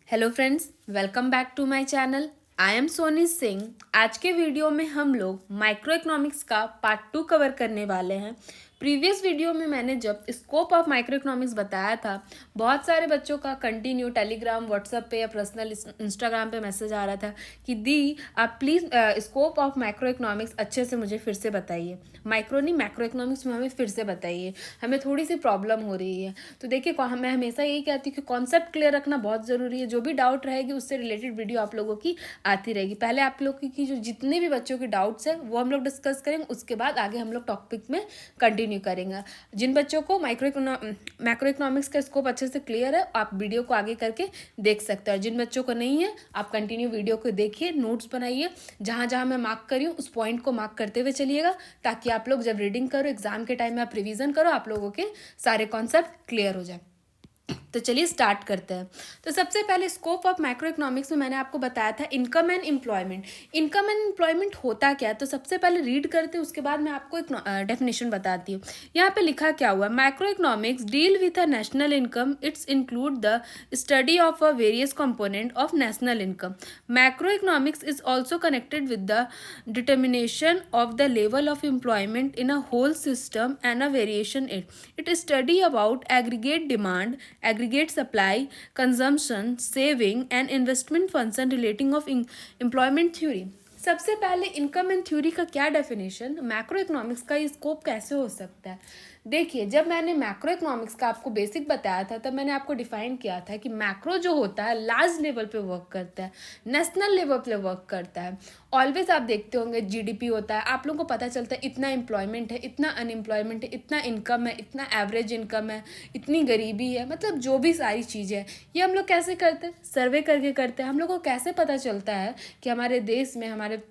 Hello friends, welcome back to my channel. I am Soni Singh. आज के video में हम लोग माइक्रो इकोनॉमिक्स का पार्ट 2 कवर करने वाले हैं। प्रीवियस वीडियो में मैंने जब स्कोप ऑफ माइक्रो इकोनॉमिक्स बताया था, बहुत सारे बच्चों का कंटिन्यू टेलीग्राम, व्हाट्सएप पे या पर्सनल इंस्टाग्राम पे मैसेज आ रहा था कि दी आप please scope of micro economics अच्छे से मुझे फिर से बताइए। माइक्रो नहीं, मैक्रो इकोनॉमिक्स में हमें फिर से बताइए, हमें थोड़ी सी प्रॉब्लम हो रही है। तो देखिए, मैं हमेशा यही कहती हूँ कि कॉन्सेप्ट क्लियर रखना बहुत ज़रूरी है। जो भी डाउट रहेगी उससे रिलेटेड वीडियो आप लोगों की आती रहेगी। पहले आप लोग की जो जितने भी बच्चों के डाउट्स हैं वो हम लोग डिस्कस करेंगे, उसके बाद आगे हम लोग टॉपिक में कंटिन्यू करेंगे। जिन बच्चों को मैक्रो इकोनॉमिक्स का स्कोप अच्छे से क्लियर है, आप वीडियो को आगे करके देख सकते हैं। जिन बच्चों को नहीं है, आप कंटिन्यू वीडियो को देखिए, नोट्स बनाइए, जहाँ जहाँ मैं मार्क करी हूँ उस पॉइंट को मार्क करते हुए चलिएगा, ताकि आप लोग जब रीडिंग करो, एग्जाम के टाइम में आप रिवीजन करो, आप लोगों के सारे कॉन्सेप्ट क्लियर हो जाए। तो चलिए स्टार्ट करते हैं। तो सबसे पहले स्कोप ऑफ मैक्रो इकोनॉमिक्स में मैंने आपको बताया था income and employment. Income and employment होता क्या है, तो सबसे पहले रीड करते हैं, उसके बाद मैं आपको एक डेफिनेशन बताती हूँ। यहाँ पे लिखा क्या हुआ, macro economics deal with a national income, it's include the study of a various component of national income. Macro economics is also connected with the determination of the level of employment in a whole system and a variation it study about aggregate demand, aggregate supply, consumption, saving and investment function relating of employment theory। सबसे पहले income and theory का क्या definition, macro economics का ये scope कैसे हो सकता है। देखिए, जब मैंने मैक्रो इकोनॉमिक्स का आपको बेसिक बताया था, तब मैंने आपको डिफाइन किया था कि मैक्रो जो होता है लार्ज लेवल पे वर्क करता है, नेशनल लेवल पे वर्क करता है। ऑलवेज आप देखते होंगे जीडीपी होता है, आप लोगों को पता चलता है इतना एम्प्लॉयमेंट है, इतना अनएम्प्लॉयमेंट है, इतना इनकम है, इतना एवरेज इनकम है, इतनी गरीबी है, मतलब जो भी सारी चीज़ें हैं ये हम लोग कैसे करते हैं, सर्वे करके करते हैं। हम लोग को कैसे पता चलता है कि हमारे देश में, हमारे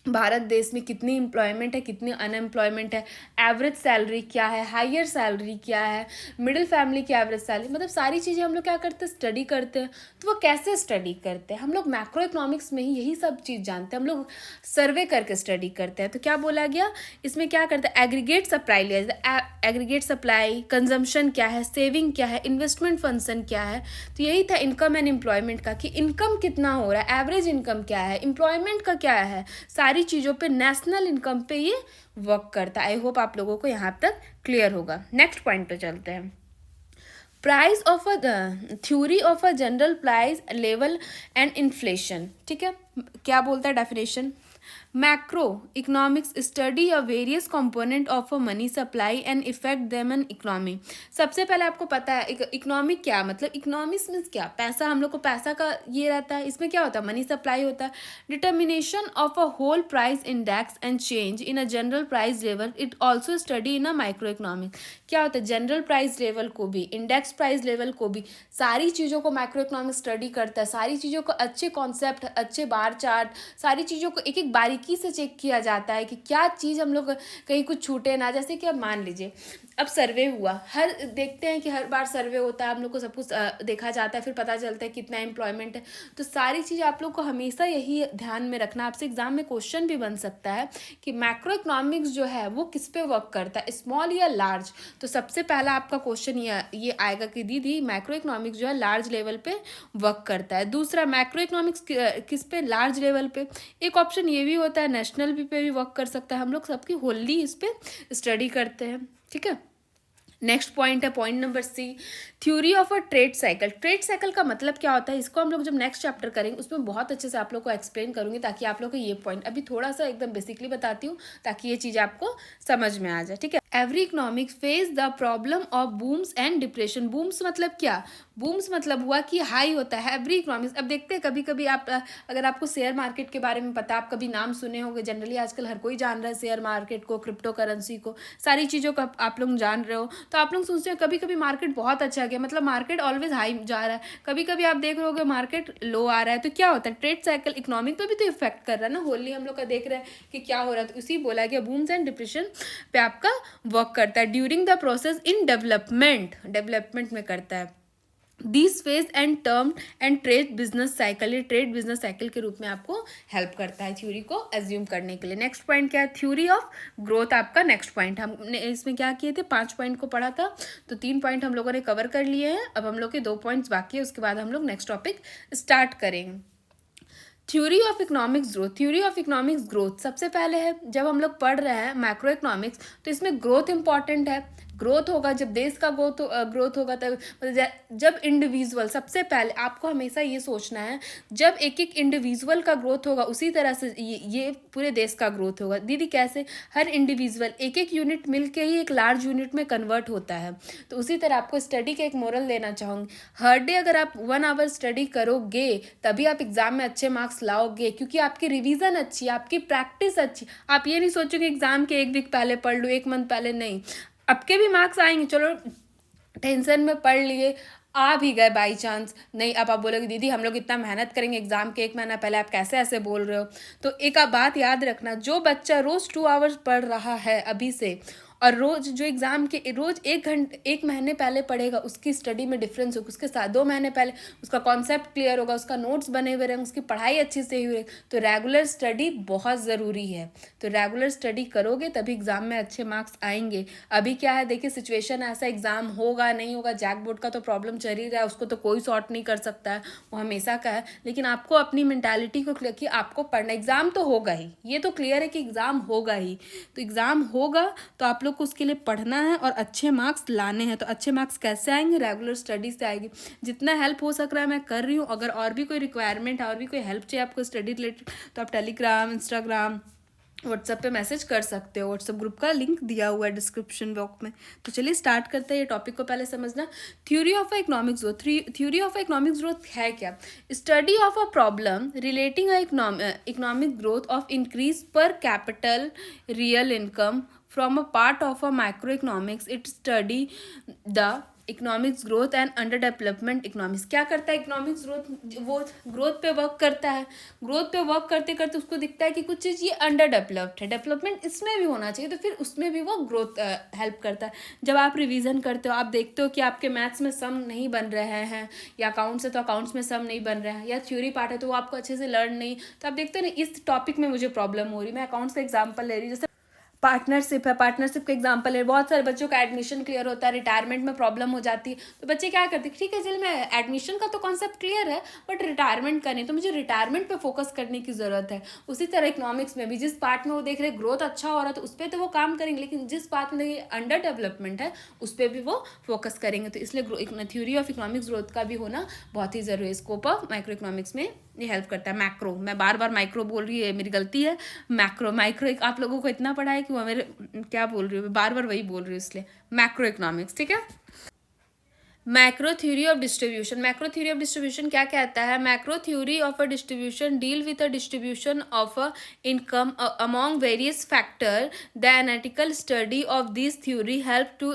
भारत देश में कितनी एम्प्लॉयमेंट है, कितनी अनएम्प्लॉयमेंट है, एवरेज सैलरी क्या है, हायर सैलरी क्या है, मिडिल फैमिली की एवरेज सैलरी, मतलब सारी चीज़ें हम लोग क्या करते हैं, स्टडी करते हैं। तो वो कैसे स्टडी करते हैं, हम लोग मैक्रो इकोनॉमिक्स में ही यही सब चीज़ जानते हैं, हम लोग सर्वे करके स्टडी करते हैं। तो क्या बोला गया, इसमें क्या करते हैं, एग्रीगेट सप्लाई लिया जाता है, एग्रीगेट सप्लाई, कंजम्पशन क्या है, सेविंग क्या है, इन्वेस्टमेंट फंक्शन क्या है। तो यही था इनकम एंड एम्प्लॉयमेंट का, कि इनकम कितना हो रहा है, एवरेज इनकम क्या है, एम्प्लॉयमेंट का क्या है, सारी चीज़ों पे, नेशनल इनकम पे ये वर्क करता है। आई होप आप लोगों को यहाँ तक क्लियर होगा। नेक्स्ट पॉइंट पे चलते हैं। Price of a theory of a general price level and inflation. ठीक है, क्या बोलता है definition, macro economics study a various component of a money supply and effect them an economy. सबसे पहले आपको पता है इकोनॉमिक क्या मतलब, इकोनॉमिक्स मीन्स क्या, पैसा, हम लोग को पैसा का ये रहता है, इसमें क्या होता है, मनी सप्लाई होता है। Determination of a whole price index and change in a general price level, it also study in a micro economics. क्या होता है, जनरल प्राइस लेवल को भी, इंडेक्स प्राइस लेवल को भी, सारी चीज़ों को माइक्रो इकोनॉमिक्स स्टडी करता है। सारी चीज़ों को अच्छे कॉन्सेप्ट, अच्छे बार चार्ट, सारी चीज़ों को एक एक बारीकी से चेक किया जाता है कि क्या चीज़ हम लोग कहीं कुछ छूटे ना। जैसे कि अब मान लीजिए, अब सर्वे हुआ, हर देखते हैं कि हर बार सर्वे होता है, हम लोग को सब कुछ देखा जाता है, फिर पता चलता है कितना एम्प्लॉयमेंट है। तो सारी चीज़ें आप लोग को हमेशा यही ध्यान में रखना। आपसे एग्जाम में क्वेश्चन भी बन सकता है कि मैक्रो इकोनॉमिक्स जो है वो किस पे वर्क करता है, स्मॉल या लार्ज। तो सबसे पहला आपका क्वेश्चन ये आएगा कि दीदी मैक्रो इकोनॉमिक्स जो है लार्ज लेवल पे वर्क करता है। दूसरा, मैक्रो इकोनॉमिक्स किस पे, लार्ज लेवल पे। एक ऑप्शन ये भी होता है नेशनल पे भी वर्क कर सकता है। हम लोग सबकी होली इस पे स्टडी करते हैं। ठीक है, नेक्स्ट पॉइंट है point number C, theory of a trade cycle. Trade cycle का मतलब क्या होता है, इसको हम लोग जब नेक्स्ट चैप्टर करेंगे उसमें बहुत अच्छे से आप लोग को एक्सप्लेन करूंगी, ताकि आप लोग को ये पॉइंट, अभी थोड़ा सा एकदम बेसिकली बताती हूँ ताकि ये चीज़ आपको समझ में आ जाए। ठीक है, every economic face the problem of बूम्स and depression. बूम्स मतलब क्या, बूम्स मतलब हुआ कि हाई होता है एवरी इकोनॉमिक्स। अब देखते हैं, कभी कभी आप, अगर आपको शेयर मार्केट के बारे में पता, आप कभी नाम सुने होंगे, जनरली आजकल हर कोई जान रहा है शेयर मार्केट को, क्रिप्टो करेंसी को, सारी चीज़ों को आप लोग जान रहे हो। तो आप लोग सोचते हैं कभी कभी मार्केट बहुत अच्छा गया, मतलब मार्केट ऑलवेज हाई जा रहा है, कभी कभी आप देख रहे होगे मार्केट लो आ रहा है। तो क्या होता है, ट्रेड साइकिल इकोनॉमिक पे भी तो इफेक्ट कर रहा है ना। होली हम लोग का देख रहे हैं कि क्या हो रहा है, तो उसी बोला गया बूम्स एंड डिप्रेशन पे आपका वर्क करता है during the process in development, development में करता है। This phase and term and trade business cycle, ये ट्रेड बिजनेस साइकिल के रूप में आपको हेल्प करता है थ्योरी को एज्यूम करने के लिए। नेक्स्ट पॉइंट क्या है, थ्योरी ऑफ ग्रोथ आपका नेक्स्ट पॉइंट। हमने इसमें क्या किए थे, 5 पॉइंट को पढ़ा था, तो 3 पॉइंट हम लोगों ने कवर कर लिए हैं। अब हम लोग के 2 पॉइंट्स बाकी है, उसके बाद हम लोग नेक्स्ट टॉपिक स्टार्ट करेंगे। Theory of economics growth, theory of economics growth सबसे पहले है, जब हम लोग पढ़ रहे हैं मैक्रो इकोनॉमिक्स तो इसमें ग्रोथ इंपॉर्टेंट है। ग्रोथ होगा जब देश का ग्रोथ होगा तब, जब इंडिविजुअल, सबसे पहले आपको हमेशा ये सोचना है, जब एक एक इंडिविजुअल का ग्रोथ होगा उसी तरह से ये पूरे देश का ग्रोथ होगा। दीदी कैसे, हर इंडिविजुअल एक एक यूनिट मिलके ही एक लार्ज यूनिट में कन्वर्ट होता है। तो उसी तरह आपको स्टडी का एक मोरल देना चाहूँगी, हर डे अगर आप 1 आवर स्टडी करोगे तभी आप एग्जाम में अच्छे मार्क्स लाओगे, क्योंकि आपकी रिवीजन अच्छी है, आपकी प्रैक्टिस अच्छी। आप ये नहीं सोचोगे एग्जाम के 1 वीक पहले पढ़ लूँ, 1 मंथ पहले, नहीं, आपके भी मार्क्स आएंगे, चलो टेंशन में पढ़ लिए, आ भी गए बाई चांस, नहीं अब आप बोलोगे दीदी हम लोग इतना मेहनत करेंगे एग्जाम के 1 महीना पहले, आप कैसे ऐसे बोल रहे हो। तो एक आप बात याद रखना, जो बच्चा रोज 2 आवर्स पढ़ रहा है अभी से, और रोज जो एग्जाम के रोज 1 महीने पहले पढ़ेगा, उसकी स्टडी में डिफरेंस होगा। उसके साथ 2 महीने पहले उसका कॉन्सेप्ट क्लियर होगा, उसका नोट्स बने हुए रहेंगे, उसकी पढ़ाई अच्छी से हुई रहेगी। तो रेगुलर स्टडी बहुत ज़रूरी है। तो रेगुलर स्टडी करोगे तभी एग्जाम में अच्छे मार्क्स आएंगे। अभी क्या है देखिए, सिचुएशन ऐसा, एग्जाम होगा नहीं होगा, जैक बोर्ड का तो प्रॉब्लम चल ही रहा है, उसको तो कोई सॉर्ट नहीं कर सकता है, वो हमेशा का है। लेकिन आपको अपनी मेंटालिटी को क्लियर, कि आपको पढ़ना, एग्जाम तो होगा ही, ये तो क्लियर है कि एग्जाम होगा ही। तो एग्जाम होगा तो आप लोग को उसके लिए पढ़ना है और अच्छे मार्क्स लाने हैं। तो अच्छे मार्क्स कैसे आएंगे, रेगुलर स्टडी से आएंगे। जितना हेल्प हो सक रहा है मैं कर रही हूँ। अगर और भी कोई रिक्वायरमेंट है, और भी कोई हेल्प चाहिए आपको स्टडी रिलेटेड, तो आप टेलीग्राम, इंस्टाग्राम, व्हाट्सएप पे मैसेज कर सकते हो। व्हाट्सएप ग्रुप का लिंक दिया हुआ है डिस्क्रिप्शन बॉक्स में। तो चलिए स्टार्ट करते हैं। ये टॉपिक को पहले समझना, theory of economics growth. Theory of economics growth है क्या, study of a problem relating economic growth of increase per capital real income from a part of a microeconomics. It study the economics growth and under development economics. क्या करता है economics growth, वो growth पे work करता है। Growth पे work करते करते उसको दिखता है कि कुछ चीज़ ये अंडर डेवलप्ड है, डेवलपमेंट इसमें भी होना चाहिए, तो फिर उसमें भी वो ग्रोथ हेल्प करता है। जब आप रिवीजन करते हो, आप देखते हो कि आपके मैथ्स में सम नहीं बन रहे हैं, या अकाउंट्स है तो अकाउंट्स में सम नहीं बन रहे हैं, या थ्योरी पार्ट है तो वो आपको अच्छे से लर्न नहीं, तो आप देखते हो ना इस टॉपिक में मुझे प्रॉब्लम हो रही। मैं अकाउंट्स का एग्जाम्पल ले रही हूँ, जैसे पार्टनरशिप है, पार्टनरशिप का एग्जांपल है। बहुत सारे बच्चों का एडमिशन क्लियर होता है, रिटायरमेंट में प्रॉब्लम हो जाती है, तो बच्चे क्या करते हैं, ठीक है चलिए मैं एडमिशन का तो कॉन्सेप्ट क्लियर है बट रिटायरमेंट का नहीं, तो मुझे रिटायरमेंट पे फोकस करने की ज़रूरत है। उसी तरह इकोनॉमिक्स में भी जिस पार्ट में वो देख रहे ग्रोथ अच्छा हो रहा है तो उस पर तो वो काम करेंगे, लेकिन जिस पार्ट में अंडर डेवलपमेंट है उस पर भी वो फोकस करेंगे। तो इसलिए थ्योरी ऑफ इकोनॉमिक्स ग्रोथ का भी होना बहुत ही ज़रूरी है। स्कोप ऑफ माइक्रो इकोनॉमिक्स में ये हेल्प करता है। मैक्रो, मैं बार बार माइक्रो बोल रही है, मेरी गलती है। माइक्रो एक आप लोगों को इतना पढ़ा है कि वो मेरे क्या बोल रही हूँ, बार बार वही बोल रही हूँ, इसलिए मैक्रो इकोनॉमिक्स, ठीक है। Macro theory of distribution, macro theory of distribution क्या कहता है, macro theory of a distribution deal with a distribution of a income among various factor. The analytical study of this theory help to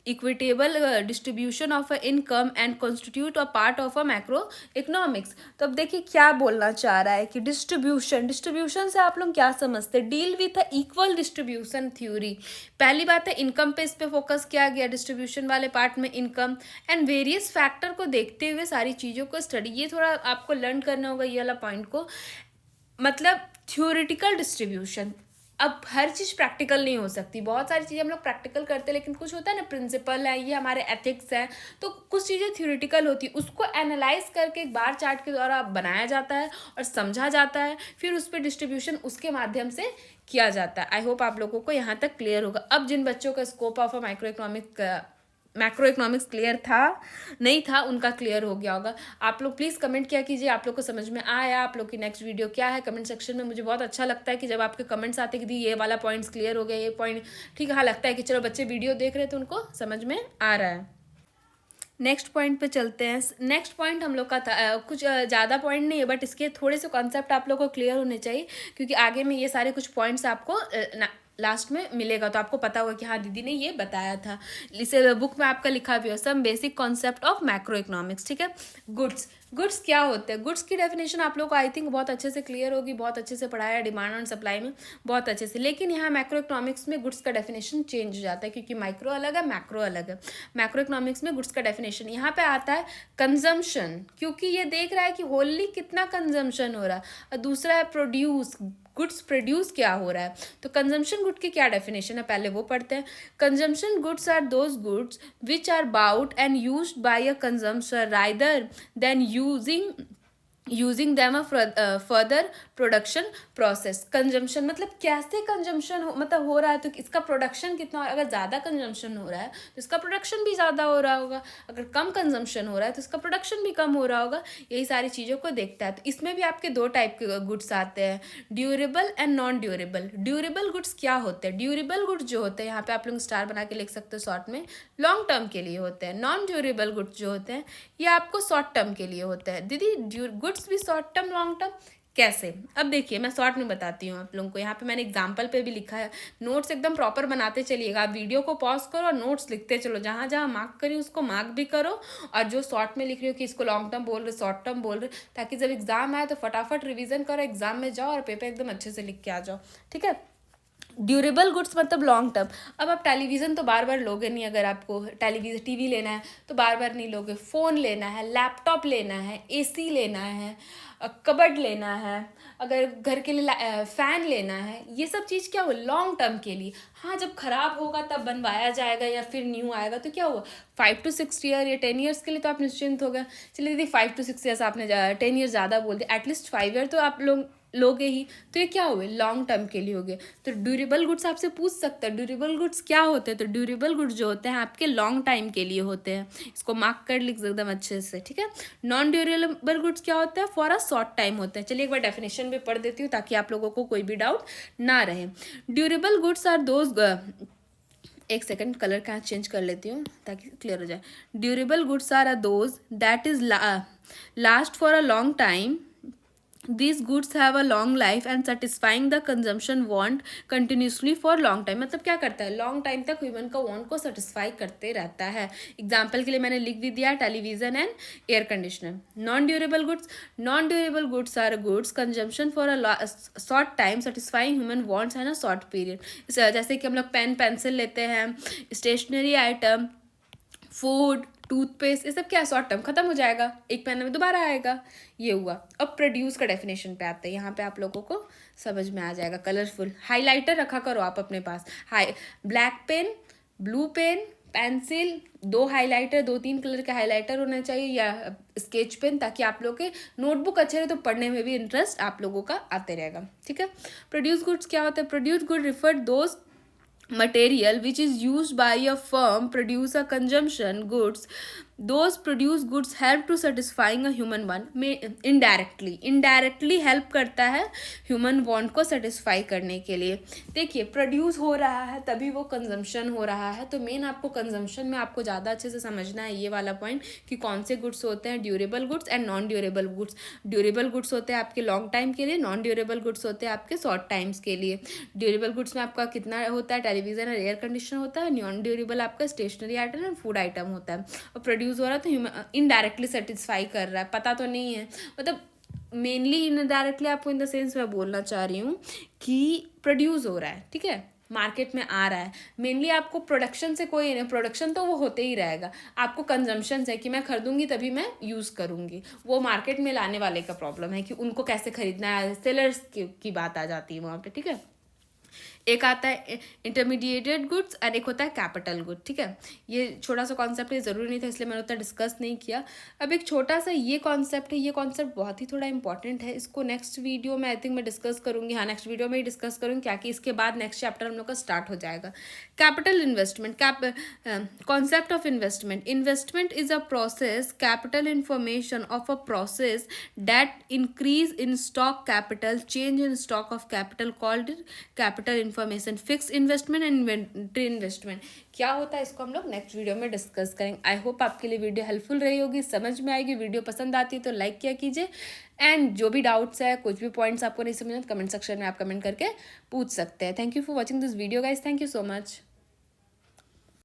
equitable distribution of a income and constitute a part of a macro economics. तो अब देखिए क्या बोलना चाह रहा है कि distribution से आप लोग क्या समझते हैं, deal with a equal distribution theory. पहली बात है इनकम पे इस पे फोकस किया गया, डिस्ट्रीब्यूशन वाले पार्ट में इनकम एंड वेरियस फैक्टर को देखते हुए सारी चीज़ों को स्टडी। ये थोड़ा आपको लर्न करना होगा ये वाला पॉइंट को, मतलब थ्योरेटिकल डिस्ट्रीब्यूशन। अब हर चीज़ प्रैक्टिकल नहीं हो सकती, बहुत सारी चीज़ें हम लोग प्रैक्टिकल करते हैं, लेकिन कुछ होता है ना प्रिंसिपल है, ये हमारे एथिक्स है, तो कुछ चीज़ें थ्योरेटिकल होती है, उसको एनालाइज करके एक बार चार्ट के द्वारा बनाया जाता है और समझा जाता है, फिर उस पर डिस्ट्रीब्यूशन उसके माध्यम से किया जाता है। आई होप आप लोगों को यहाँ तक क्लियर होगा। अब जिन बच्चों का scope of macro economics clear था नहीं था, उनका क्लियर हो गया होगा। आप लोग प्लीज़ कमेंट किया कीजिए आप लोग को समझ में आया, आप लोग की नेक्स्ट वीडियो क्या है कमेंट सेक्शन में। मुझे बहुत अच्छा लगता है कि जब आपके कमेंट्स आते कि दी ये वाला पॉइंट्स क्लियर हो गया, ये पॉइंट ठीक है, हाँ लगता है कि चलो बच्चे वीडियो देख रहे हैं तो उनको समझ में आ रहा है। नेक्स्ट पॉइंट पे चलते हैं। नेक्स्ट पॉइंट हम लोग का था कुछ ज़्यादा पॉइंट नहीं है, बट इसके थोड़े से कॉन्सेप्ट आप लोग को क्लियर होने चाहिए, क्योंकि आगे में ये सारे कुछ पॉइंट्स आपको लास्ट में मिलेगा, तो आपको पता होगा कि हाँ दीदी ने ये बताया था। इसे बुक में आपका लिखा भी हो, some basic concept of macro economics, ठीक है। गुड्स क्या होते हैं? गुड्स की डेफिनेशन आप लोग को आई थिंक बहुत अच्छे से क्लियर होगी, बहुत अच्छे से पढ़ाया डिमांड एंड सप्लाई में बहुत अच्छे से। लेकिन यहाँ मैक्रो इकोनॉमिक्स में गुड्स का डेफिनेशन चेंज हो जाता है, क्योंकि माइक्रो अलग है, मैक्रो अलग है। मैक्रो इकोनॉमिक्स में गुड्स का डेफिनेशन यहाँ पे आता है कंजम्पशन, क्योंकि ये देख रहा है कि होली कितना कंजम्पशन हो रहा है, और दूसरा है प्रोड्यूस, गुड्स प्रोड्यूस क्या हो रहा है। तो कंजम्पशन गुड की क्या डेफिनेशन है, पहले वो पढ़ते हैं। Consumption goods are those goods which are bought and used by a consumption rather than using them a further production process. Consumption मतलब कैसे कंजम्पशन मतलब हो रहा है, तो इसका प्रोडक्शन कितना, अगर ज़्यादा कंजम्पशन हो रहा है तो इसका प्रोडक्शन भी ज़्यादा हो रहा होगा, अगर कम कंजम्पशन हो रहा है तो इसका प्रोडक्शन भी कम हो रहा होगा। यही सारी चीज़ों को देखता है। तो इसमें भी आपके दो टाइप के गुड्स आते हैं, durable and non durable. Durable goods क्या होते हैं? ड्यूरेबल गुड्स जो होते हैं, यहाँ पे आप लोग स्टार बना के लिख सकते हो शॉर्ट में, लॉन्ग टर्म के लिए होते हैं। नॉन ड्यूरेबल गुड्स जो होते हैं ये आपको शॉर्ट टर्म के लिए होते हैं। दीदी गुड्स भी शॉर्ट टर्म लॉन्ग टर्म कैसे? अब देखिए मैं शॉर्ट में बताती हूँ आप लोगों को। यहाँ पे मैंने एग्जाम्पल पे भी लिखा है, नोट्स एकदम प्रॉपर बनाते चलिएगा। आप वीडियो को पॉज करो और नोट्स लिखते चलो, जहाँ जहाँ मार्क करी उसको मार्क भी करो, और जो शॉर्ट में लिख रही हो कि इसको लॉन्ग टर्म बोल रहे, शॉर्ट टर्म बोल रहे, ताकि जब एग्जाम आए तो फटाफट रिविजन करो, एग्जाम में जाओ और पेपर एकदम अच्छे से लिख के आ जाओ, ठीक है। ड्यूरेबल गुड्स मतलब लॉन्ग टर्म। अब आप टेलीविज़न तो बार बार लोगे नहीं, अगर आपको टीवी लेना है तो बार बार नहीं लोगे। फ़ोन लेना है, लैपटॉप लेना है, एसी लेना है, कबर्ड लेना है, अगर घर के लिए फ़ैन लेना है, ये सब चीज़ क्या हुआ? लॉन्ग टर्म के लिए। हाँ जब ख़राब होगा तब बनवाया जाएगा या फिर न्यू आएगा, तो क्या हुआ 5 to 6 ईयर या 10 ईयर्स के लिए तो आप निश्चिंत हो गए। चलिए दीदी 5 to 6 ईयर्स आपने 10 ईयर ज़्यादा बोल दिया, एटलीस्ट 5 ईयर तो आप लोग लोगे ही, तो ये क्या हुए? लॉन्ग टर्म के लिए हो गए। तो ड्यूरेबल गुड्स आपसे पूछ सकते हैं ड्यूरेबल गुड्स क्या होते हैं, तो ड्यूरेबल गुड्स जो होते हैं आपके लॉन्ग टाइम के लिए होते हैं। इसको मार्क कर लिख एकदम अच्छे से, ठीक है। नॉन ड्यूरेबल गुड्स क्या होता है? फॉर अ शॉर्ट टाइम होते हैं। चलिए एक बार डेफिनेशन भी पढ़ देती हूँ ताकि आप लोगों को कोई भी डाउट ना रहे। ड्यूरेबल गुड्स आर दोज, एक सेकंड कलर का चेंज कर लेती हूँ ताकि क्लियर हो जाए। Durable goods are those that is last for a long time. These goods have a long life and satisfying the consumption want continuously for long time। मतलब क्या करता है? लॉन्ग टाइम तक ह्यूमन का वांट को satisfy करते रहता है। एग्जाम्पल के लिए मैंने लिख भी दिया television and air conditioner. Non durable goods are goods consumption for a short time satisfying human wants and a short period. जैसे कि हम लोग पेन पेंसिल लेते हैं, स्टेशनरी आइटम, फूड, टूथपेस्ट, ये सब क्या शॉर्ट टर्म खत्म हो जाएगा, एक महीने में दोबारा आएगा, ये हुआ। अब प्रोड्यूस का डेफिनेशन पे आते हैं, यहाँ पे आप लोगों को समझ में आ जाएगा। कलरफुल हाइलाइटर रखा करो आप अपने पास, black pen, blue pen, pencil, 2 highlighter, 2-3 colour के हाइलाइटर होना चाहिए, या स्केच पेन, ताकि आप लोग के नोटबुक अच्छे रहे तो पढ़ने में भी इंटरेस्ट आप लोगों का आते रहेगा, ठीक है। प्रोड्यूस गुड्स क्या होता है? Produce good refer those material which is used by a firm produce a consumption goods. Those produced goods help to satisfying a human want। में indirectly help करता है human want को satisfy करने के लिए। देखिए प्रोड्यूस हो रहा है तभी वो कंजम्पशन हो रहा है, तो मेन आपको कंजम्पशन में आपको ज़्यादा अच्छे से समझना है ये वाला पॉइंट कि कौन से गुड्स होते हैं durable goods and non durable goods. Durable goods होते हैं आपके लॉन्ग टाइम के लिए, नॉन ड्यूरेबल गुड्स होते हैं आपके शॉर्ट टाइम्स के लिए। ड्यूरेबल गुड्स में आपका कितना होता है? टेलीविजन और एयर कंडीशनर होता है। नॉन ड्यूरेबल आपका stationery item and food item होता है। और प्रोड्यूस हो रहा है तो इनडायरेक्टली सेटिस्फाई कर रहा है, पता तो नहीं है, मतलब मेनली इनडायरेक्टली आपको इन द सेंस मैं बोलना चाह रही हूँ कि प्रोड्यूस हो रहा है, ठीक है, मार्केट में आ रहा है। मेनली आपको प्रोडक्शन से कोई नहीं, प्रोडक्शन तो वो होते ही रहेगा, आपको कंजम्पशन है कि मैं खरीदूंगी तभी मैं यूज़ करूंगी, वो मार्केट में लाने वाले का प्रॉब्लम है कि उनको कैसे खरीदना है, सेलर्स की बात आ जाती है वहाँ पे, ठीक है। एक आता है इंटरमीडिएटेड गुड्स और एक होता है कैपिटल गुड, ठीक है। ये छोटा सा कॉन्सेप्ट है, ज़रूरी नहीं था इसलिए मैंने उतना डिस्कस नहीं किया। अब एक छोटा सा ये कॉन्सेप्ट है, ये कॉन्सेप्ट बहुत ही थोड़ा इंपॉर्टेंट है, इसको नेक्स्ट वीडियो में आई थिंक मैं डिस्कस करूँगी। हाँ नेक्स्ट वीडियो में ही डिस्कस करूँगी, क्या कि इसके बाद नेक्स्ट चैप्टर हम लोग का स्टार्ट हो जाएगा। Capital investment, concept of investment. Investment is a process, capital information of a process that increase in stock capital, change in stock of capital called capital information. Fix investment and inventory investment क्या होता है इसको हम लोग next video में discuss करेंगे। I hope आपके लिए वीडियो हेल्पफुल रही होगी, समझ में आएगी। वीडियो पसंद आती है तो लाइक किया कीजिए, एंड जो भी डाउट्स है, कुछ भी पॉइंट्स आपको नहीं समझ, कमेंट सेक्शन में आप कमेंट करके पूछ सकते हैं। Thank you for watching this video guys, thank you so much.